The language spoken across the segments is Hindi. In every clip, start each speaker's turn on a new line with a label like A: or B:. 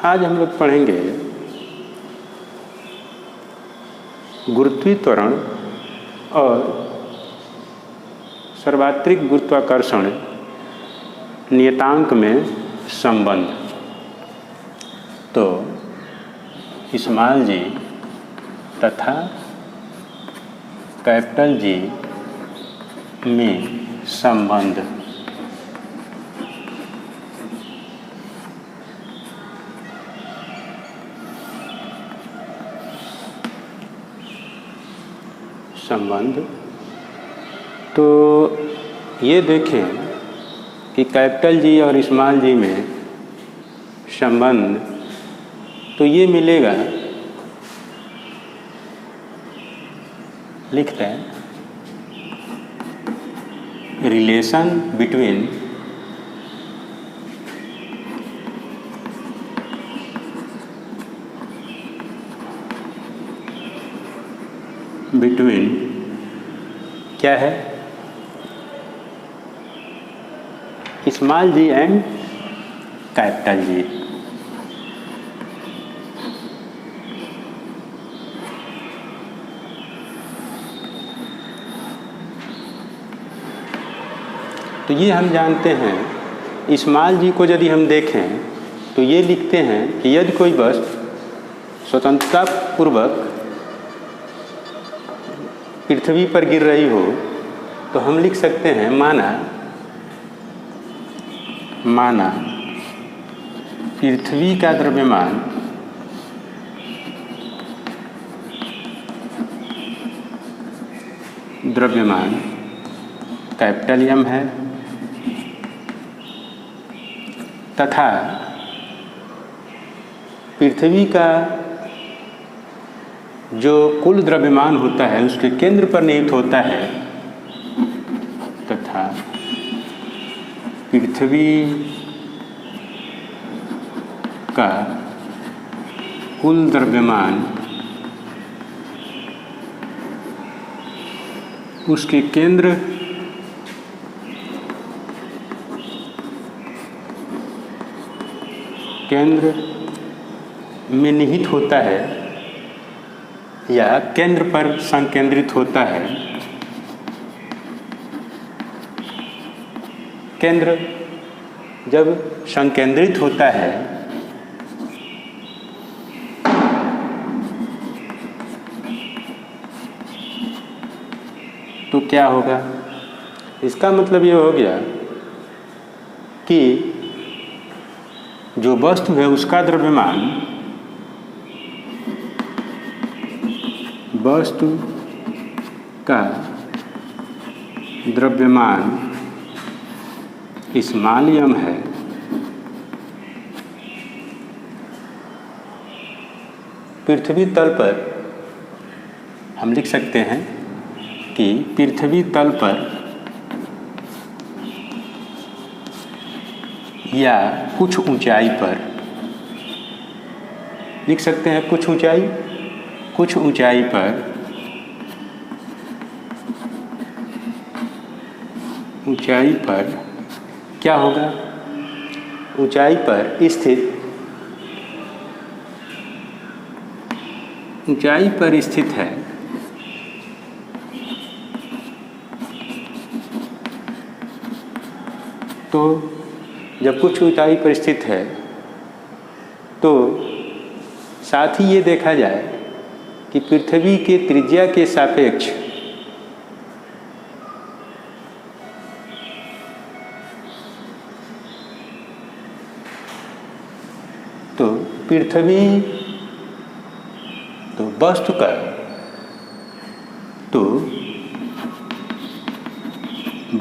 A: आज हम लोग पढ़ेंगे गुरुत्वीय त्वरण और सर्वात्रिक गुरुत्वाकर्षण नियतांक में संबंध। तो स्मॉल जी तथा कैपिटल जी में संबंध। तो ये देखें कि कैपिटल जी और स्मॉल जी में संबंध, तो ये मिलेगा, लिखते हैं रिलेशन बिटवीन क्या है, small G and capital G. तो ये हम जानते हैं, स्मॉल जी को यदि हम देखें तो ये लिखते हैं कि यदि कोई वस्तु स्वतंत्रता पूर्वक पृथ्वी पर गिर रही हो तो हम लिख सकते हैं माना पृथ्वी का द्रव्यमान कैपिटल एम है तथा पृथ्वी का जो कुल द्रव्यमान होता है उसके केंद्र पर निहित होता है तथा पृथ्वी का कुल द्रव्यमान उसके केंद्र में निहित होता है या केंद्र पर संकेंद्रित होता है। केंद्र जब संकेंद्रित होता है तो क्या होगा, इसका मतलब ये हो गया कि जो वस्तु है उसका द्रव्यमान स्मॉल एम है पृथ्वी तल पर हम लिख सकते हैं कि पृथ्वी तल पर या कुछ ऊंचाई पर लिख सकते हैं, कुछ ऊंचाई पर क्या होगा, ऊंचाई पर स्थित है तो जब कुछ ऊंचाई पर स्थित है तो साथ ही ये देखा जाए कि पृथ्वी के त्रिज्या के सापेक्ष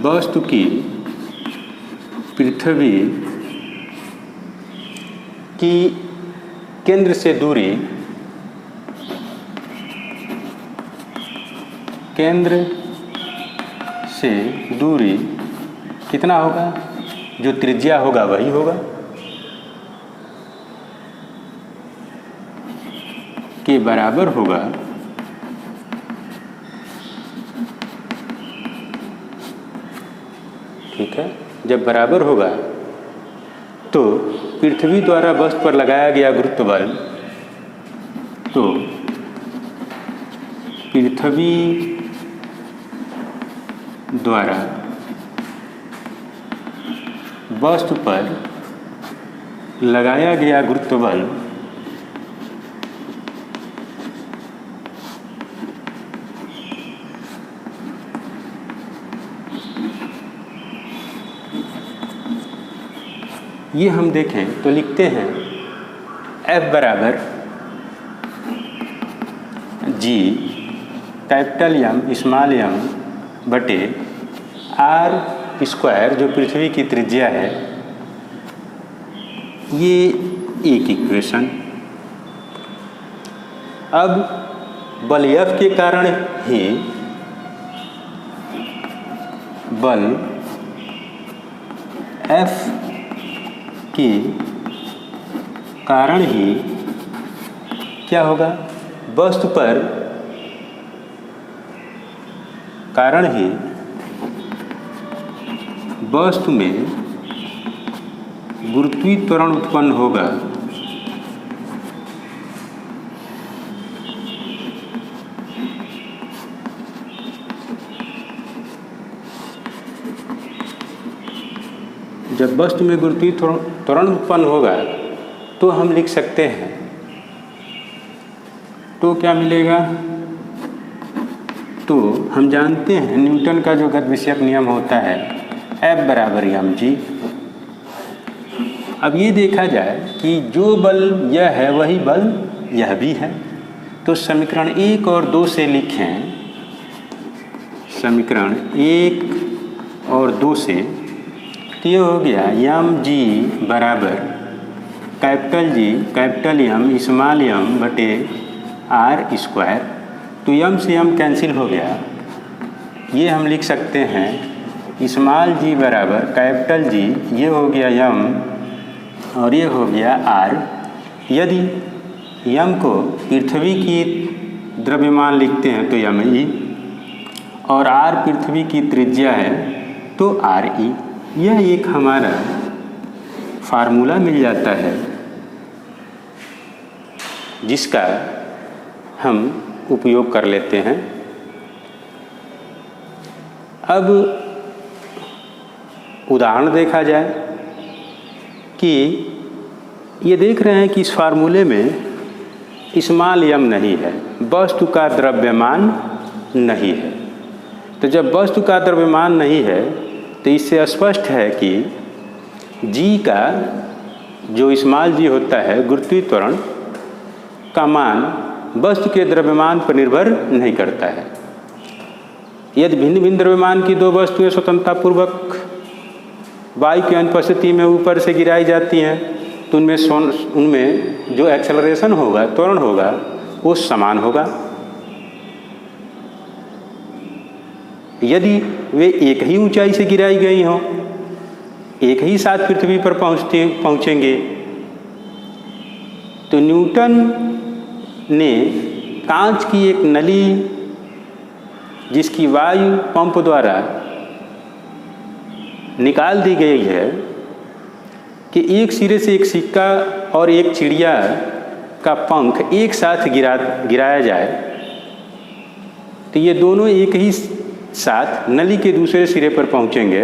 A: वस्तु की पृथ्वी की केंद्र से दूरी कितना होगा, जो त्रिज्या होगा वही होगा, के बराबर होगा ठीक है। जब बराबर होगा तो पृथ्वी द्वारा वस्तु पर लगाया गया गुरुत्व बल, तो पृथ्वी द्वारा वस्तु पर लगाया गया गुरुत्व बल ये हम देखें तो लिखते हैं F बराबर G capital M small m बटे R स्क्वायर जो पृथ्वी की त्रिज्या है। ये एक इक्वेशन। अब बल F के कारण ही बल F के कारण ही क्या होगा, वस्तु पर कारण ही वस्तु में गुरुत्वीय त्वरण उत्पन्न होगा। जब वस्तु में गुरुत्वीय त्वरण उत्पन्न होगा तो हम लिख सकते हैं, तो क्या मिलेगा, तो हम जानते हैं न्यूटन का जो गति विषयक नियम होता है F बराबर mg। अब ये देखा जाए कि जो बल यह है वही बल यह भी है, तो समीकरण 1 और 2 से लिखें, समीकरण 1 और 2 से, तो ये हो गया mg बराबर capital G capital M small m बटे R स्क्वायर। तो m से m कैंसिल हो गया, ये हम लिख सकते हैं स्मॉल g बराबर कैपिटल G, ये हो गया m और ये हो गया R। यदि m को पृथ्वी की द्रव्यमान लिखते हैं तो me और R पृथ्वी की त्रिज्या है तो RE। यह एक हमारा फार्मूला मिल जाता है जिसका हम उपयोग कर लेते हैं। अब उदाहरण देखा जाए कि ये देख रहे हैं कि इस फार्मूले में स्मॉल m नहीं है, वस्तु का द्रव्यमान नहीं है। तो जब वस्तु का द्रव्यमान नहीं है तो इससे स्पष्ट है कि g का जो स्मॉल g होता है गुरुत्वीय त्वरण का मान वस्तु के द्रव्यमान पर निर्भर नहीं करता है। यदि भिन्न भिन्न द्रव्यमान की दो वस्तुएं स्वतंत्रतापूर्वक वायु की अनुपस्थिति में ऊपर से गिराई जाती हैं तो उनमें जो एक्सेलरेशन होगा, त्वरण होगा, वो समान होगा। यदि वे एक ही ऊंचाई से गिराई गई हों, एक ही साथ पृथ्वी पर पहुंचेंगे, तो न्यूटन ने कांच की एक नली जिसकी वायु पंप द्वारा निकाल दी गई है कि एक सिरे से एक सिक्का और एक चिड़िया का पंख एक साथ गिराया जाए तो ये दोनों एक ही साथ नली के दूसरे सिरे पर पहुंचेंगे।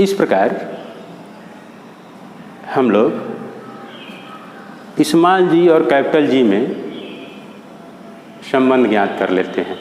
A: इस प्रकार हम लोग स्मॉल g और कैपिटल G में संबंध ज्ञात कर लेते हैं।